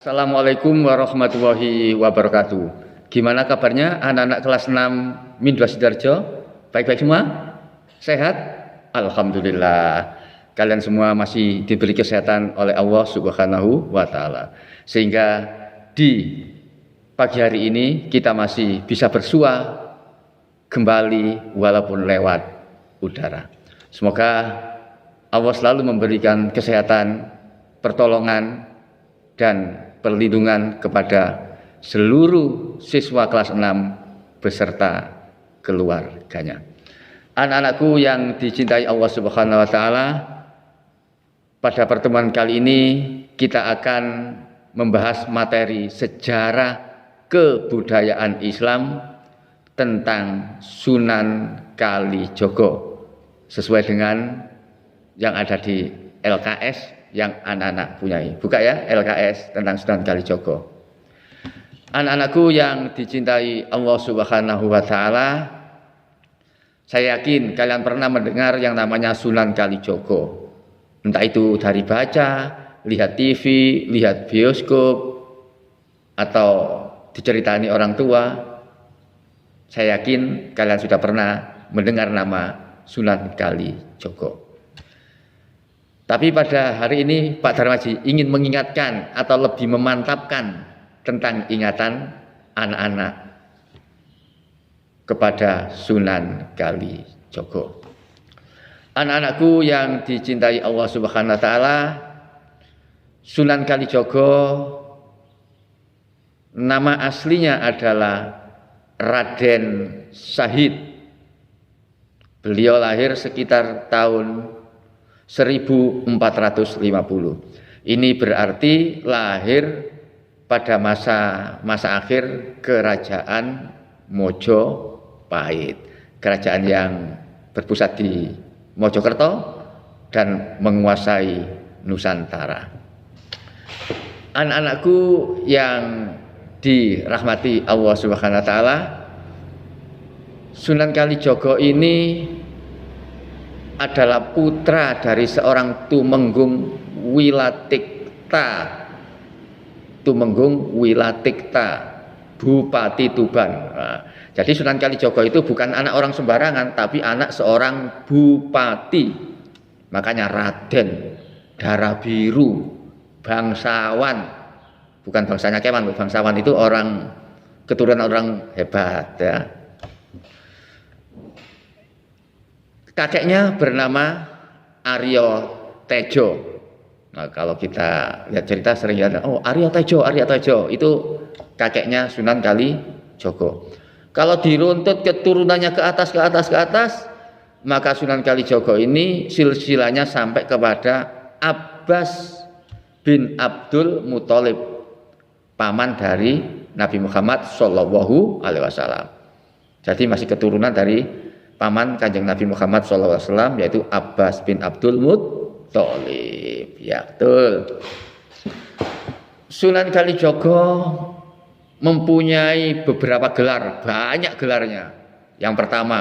Assalamualaikum warahmatullahi wabarakatuh. Gimana kabarnya anak-anak kelas 6 Min 2 Sidoarjo? Baik-baik semua? Sehat? Alhamdulillah. Kalian semua masih diberi kesehatan oleh Allah Subhanahu wa Ta'ala. Sehingga di pagi hari ini kita masih bisa bersua kembali walaupun lewat udara. Semoga Allah selalu memberikan kesehatan, pertolongan, dan perlindungan kepada seluruh siswa kelas 6 beserta keluarganya. Anak-anakku yang dicintai Allah Subhanahu wa Ta'ala, pada pertemuan kali ini kita akan membahas materi sejarah kebudayaan Islam tentang Sunan Kalijogo sesuai dengan yang ada di LKS yang anak-anak punyai. Buka ya LKS tentang Sunan Kalijogo. Anak-anakku yang dicintai Allah Subhanahu wa Ta'ala, saya yakin kalian pernah mendengar yang namanya Sunan Kalijogo. Entah itu dari baca, lihat TV, lihat bioskop, atau diceritani orang tua. Saya yakin kalian sudah pernah mendengar nama Sunan Kalijogo. Tapi pada hari ini Pak Darmaji ingin mengingatkan atau lebih memantapkan tentang ingatan anak-anak kepada Sunan Kalijogo. Anak-anakku yang dicintai Allah Subhanahu wa Ta'ala, Sunan Kalijogo nama aslinya adalah Raden Sahid. Beliau lahir sekitar tahun 1450. Ini berarti lahir pada masa akhir kerajaan Mojopahit, kerajaan yang berpusat di Mojokerto dan menguasai Nusantara. Anak-anakku yang dirahmati Allah Subhanahu wa Ta'ala, Sunan Kalijogo ini adalah putra dari seorang Tumenggung Wilatikta. Tumenggung Wilatikta, Bupati Tuban. Nah, jadi Sunan Kalijogo itu bukan anak orang sembarangan, tapi anak seorang bupati. Makanya Raden, darah biru, bangsawan. Bukan bangsanya kewan, bangsawan itu orang keturunan orang hebat ya. Kakeknya bernama Aryo Tejo. Nah, kalau kita lihat cerita sering lihat, oh Aryo Tejo itu kakeknya Sunan Kalijogo. Kalau diruntut keturunannya ke atas, maka Sunan Kalijogo ini silsilahnya sampai kepada Abbas bin Abdul Muthalib, paman dari Nabi Muhammad Shallallahu Alaihi Wasallam. Jadi masih keturunan dari paman Kanjeng Nabi Muhammad SAW, yaitu Abbas bin Abdul Muthalib. Ya, betul. Sunan Kalijogo mempunyai beberapa gelar, banyak gelarnya. Yang pertama,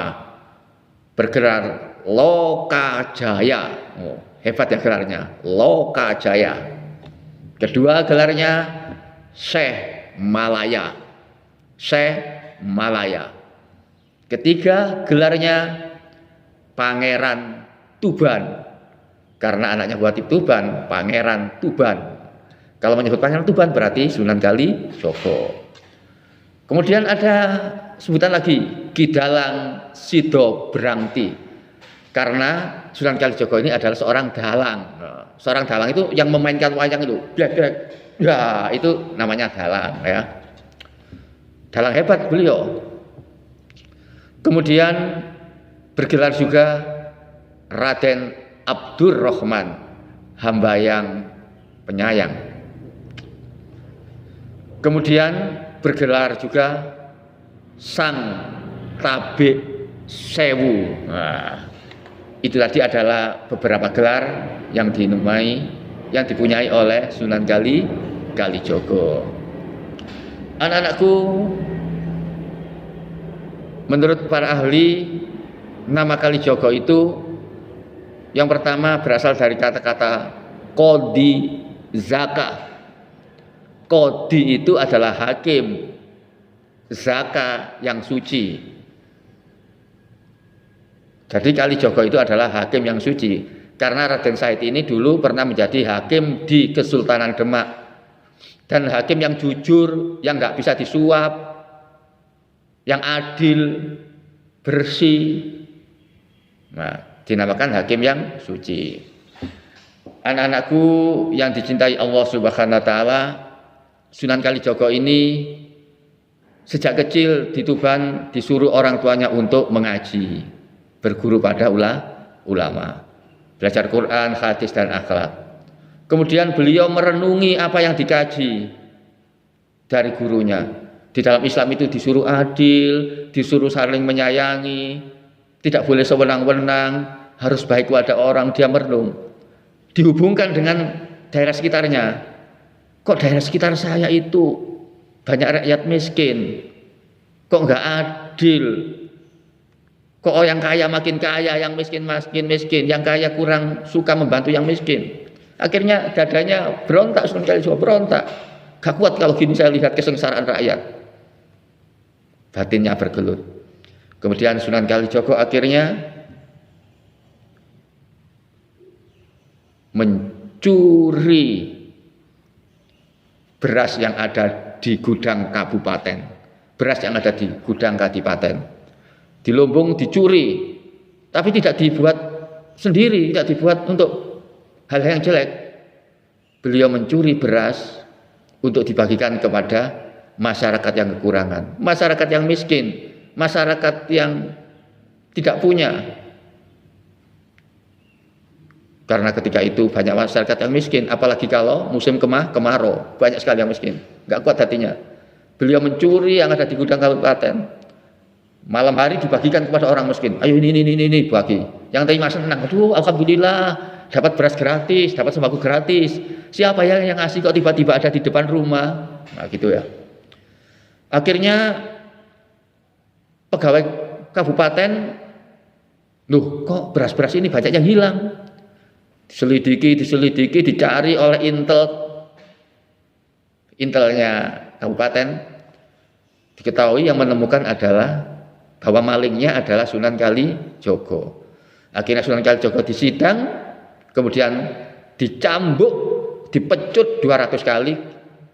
bergelar Lokajaya. Oh, hebat ya gelarnya, Lokajaya. Kedua gelarnya Syekh Malaya. Ketiga gelarnya Pangeran Tuban, karena anaknya Bupati Tuban, Pangeran Tuban. Kalau menyebut Pangeran Tuban berarti Sunan Kalijogo. Kemudian ada sebutan lagi Kidalang Sido Brangti, karena Sunan Kalijogo ini adalah seorang dalang. Seorang dalang itu yang memainkan wayang itu, ya itu namanya dalang ya. Dalang hebat beliau. Kemudian bergelar juga Raden Abdurrahman, hamba yang penyayang. Kemudian bergelar juga Sang Tabik Sewu. Nah, itu tadi adalah beberapa gelar yang dipunyai oleh Sunan Kalijogo. Anak-anakku, menurut para ahli, nama Kalijogo itu yang pertama berasal dari kata-kata Kodi Zaka. Qadhi itu adalah hakim, Zaka yang suci. Jadi Kalijaga itu adalah hakim yang suci. Karena Raden Said ini dulu pernah menjadi hakim di Kesultanan Demak. Dan hakim yang jujur, yang nggak bisa disuap, yang adil, bersih. Nah, dinamakan hakim yang suci. Anak-anakku yang dicintai Allah Subhanahu wa taala, Sunan Kalijaga ini sejak kecil di Tuban disuruh orang tuanya untuk mengaji, berguru pada ulama, belajar Quran, hadis dan akhlak. Kemudian beliau merenungi apa yang dikaji dari gurunya. Di dalam Islam itu disuruh adil, disuruh saling menyayangi, tidak boleh sewenang-wenang, harus baik kepada orang. Dia merenung. Dihubungkan dengan daerah sekitarnya. Kok daerah sekitar saya itu banyak rakyat miskin? Kok enggak adil? Kok yang kaya makin kaya, yang miskin makin miskin, yang kaya kurang suka membantu yang miskin? Akhirnya dadanya berontak, Sunan Kalijaga berontak. Gak kuat kalau gini saya lihat kesengsaraan rakyat. Batinnya bergelut. Kemudian Sunan Kalijaga akhirnya mencuri beras yang ada di gudang kabupaten, beras yang ada di gudang kadipaten, di Lumbung dicuri, tapi tidak dibuat sendiri, tidak dibuat untuk hal yang jelek. Beliau mencuri beras untuk dibagikan kepada masyarakat yang kekurangan, masyarakat yang miskin, masyarakat yang tidak punya. Karena ketika itu banyak masyarakat yang miskin, apalagi kalau musim kemarau, banyak sekali yang miskin, nggak kuat hatinya. Beliau mencuri yang ada di gudang kabupaten, malam hari dibagikan kepada orang miskin. Ayo ini bagi. Yang terima senang, aduh alhamdulillah dapat beras gratis, dapat sembako gratis. Siapa yang ngasih kok tiba-tiba ada di depan rumah? Nah gitu ya. Akhirnya pegawai kabupaten, loh kok beras-beras ini banyak yang hilang? Diselidiki, dicari oleh intelnya kabupaten. Diketahui yang menemukan adalah bahwa malingnya adalah Sunan Kalijaga. Akhirnya Sunan Kalijaga disidang, kemudian dicambuk, dipecut 200 kali,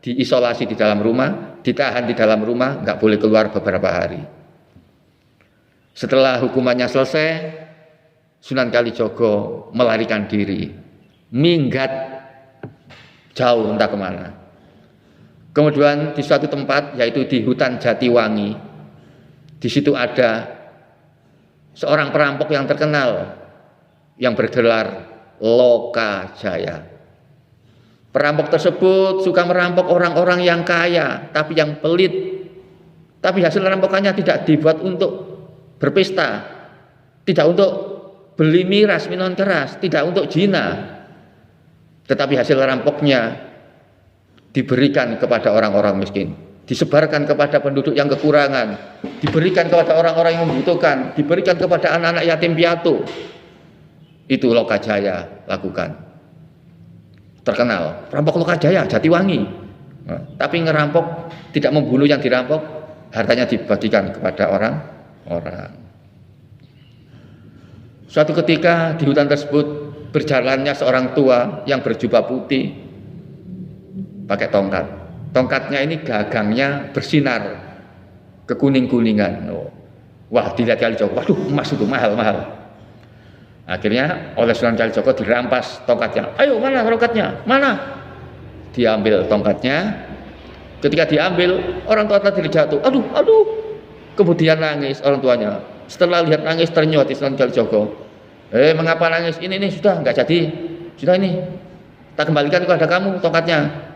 diisolasi di dalam rumah, ditahan di dalam rumah, nggak boleh keluar beberapa hari. Setelah hukumannya selesai, Sunan Kalijaga melarikan diri, minggat jauh entah kemana. Kemudian di suatu tempat, yaitu di hutan Jatiwangi, di situ ada seorang perampok yang terkenal yang bergelar Lokajaya. Perampok tersebut suka merampok orang-orang yang kaya, tapi yang pelit. Tapi hasil rampokannya tidak dibuat untuk berpesta, tidak untuk beli miras, minuman keras, tidak untuk zina, tetapi hasil rampoknya diberikan kepada orang-orang miskin, disebarkan kepada penduduk yang kekurangan, diberikan kepada orang-orang yang membutuhkan, diberikan kepada anak-anak yatim piatu. Itu Lokajaya lakukan. Terkenal, perampok Lokajaya, Jatiwangi. Nah, tapi ngerampok, tidak membunuh yang dirampok, hartanya dibagikan kepada orang-orang. Suatu ketika di hutan tersebut berjalannya seorang tua yang berjubah putih pakai tongkat. Tongkatnya ini gagangnya bersinar kekuning-kuningan. Wah, dilihat Kalijaga, waduh emas itu mahal-mahal. Akhirnya oleh Sunan Kalijaga dirampas tongkatnya. Ayo mana tongkatnya? Mana? Diambil tongkatnya. Ketika diambil, orang tua tadi jatuh. Aduh. Kemudian nangis orang tuanya. Setelah lihat nangis ternyata Sunan Kalijaga. Mengapa nangis? Ini sudah enggak jadi. Sudah ini. Tak kembalikan kepada kamu tongkatnya.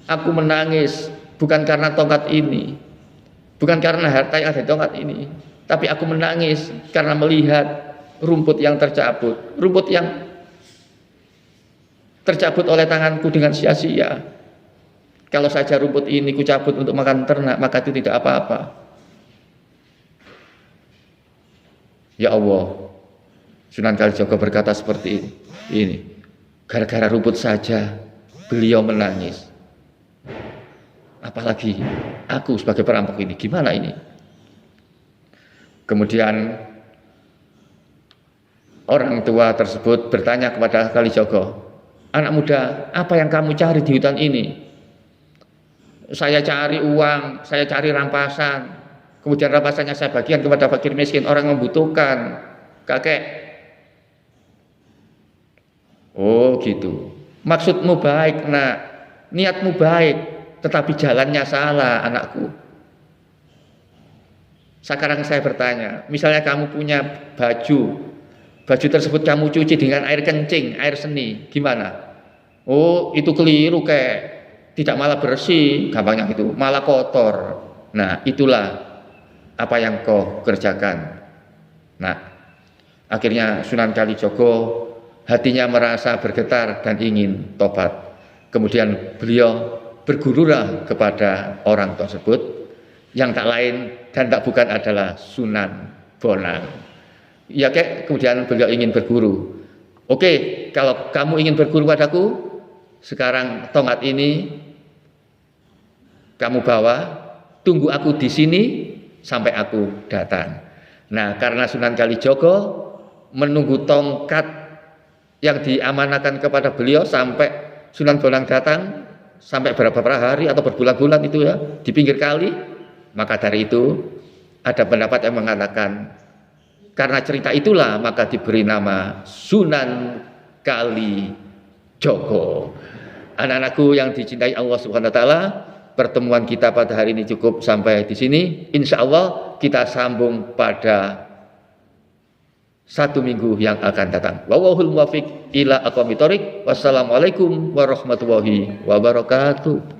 Aku menangis bukan karena tongkat ini. Bukan karena harta yang ada di tongkat ini. Tapi aku menangis karena melihat rumput yang tercabut. Rumput yang tercabut oleh tanganku dengan sia-sia. Kalau saja rumput ini kucabut untuk makan ternak, maka itu tidak apa-apa. Ya Allah, Sunan Kalijaga berkata seperti ini. Gara-gara rumput saja beliau menangis. apalagi aku sebagai perampok ini, gimana ini? Kemudian orang tua tersebut bertanya kepada Kalijogo, anak muda, apa yang kamu cari di hutan ini? Saya cari uang, saya cari rampasan, kemudian rampasannya saya bagikan kepada fakir miskin, orang membutuhkan. Kakek, oh gitu, maksudmu baik nak, niatmu baik, tetapi jalannya salah anakku. Sekarang saya bertanya, misalnya kamu punya baju tersebut kamu cuci dengan air kencing, air seni, gimana? Oh itu keliru kek, tidak malah bersih, gampangnya gitu, malah kotor. Nah itulah apa yang kau kerjakan. Nah akhirnya Sunan Kalijogo hatinya merasa bergetar dan ingin tobat. Kemudian beliau bergurulah kepada orang tersebut yang tak lain dan tak bukan adalah Sunan Bonang. Ya kek, kemudian beliau ingin berguru. Oke, kalau kamu ingin berguru padaku, sekarang tongkat ini kamu bawa, tunggu aku di sini sampai aku datang. Nah, karena Sunan Kalijogo menunggu tongkat yang diamanahkan kepada beliau sampai Sunan Bonang datang, sampai berapa hari atau berbulan-bulan itu ya, di pinggir kali. Maka dari itu ada pendapat yang mengatakan karena cerita itulah maka diberi nama Sunan Kalijogo. Anak-anakku yang dicintai Allah Subhanahu wa taala, pertemuan kita pada hari ini cukup sampai di sini. Insya Allah kita sambung pada satu minggu yang akan datang. Wallahul muwaffiq ila aqwamit thoriq. Wassalamualaikum warahmatullahi wabarakatuh.